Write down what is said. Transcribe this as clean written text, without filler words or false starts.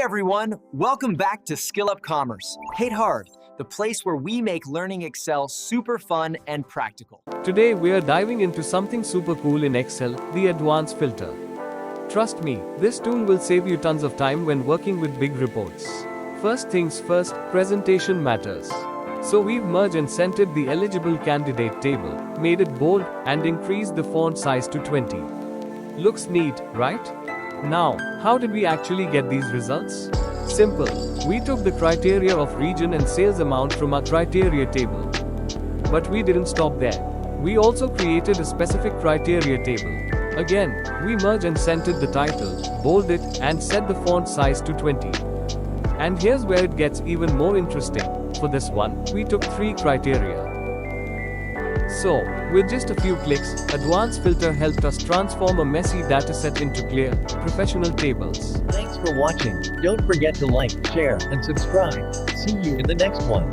everyone, welcome back to Skill Up Commerce. Hate Hard, the place where we make learning Excel super fun and practical. Today we are diving into something super cool in Excel, the advanced filter. Trust me, this tool will save you tons of time when working with big reports. First things first, presentation matters. So we've merged and centered the eligible candidate table, made it bold, and increased the font size to 20. Looks neat, right? Now, how did we actually get these results? Simple. We took the criteria of region and sales amount from our criteria table. But we didn't stop there. We also created a specific criteria table. Again, we merged and centered the title, bolded, and set the font size to 20. And here's where it gets even more interesting. For this one, we took 3 criteria. So, with just a few clicks, Advanced Filter helped us transform a messy dataset into clear, professional tables. Thanks for watching. Don't forget to like, share, and subscribe. See you in the next one.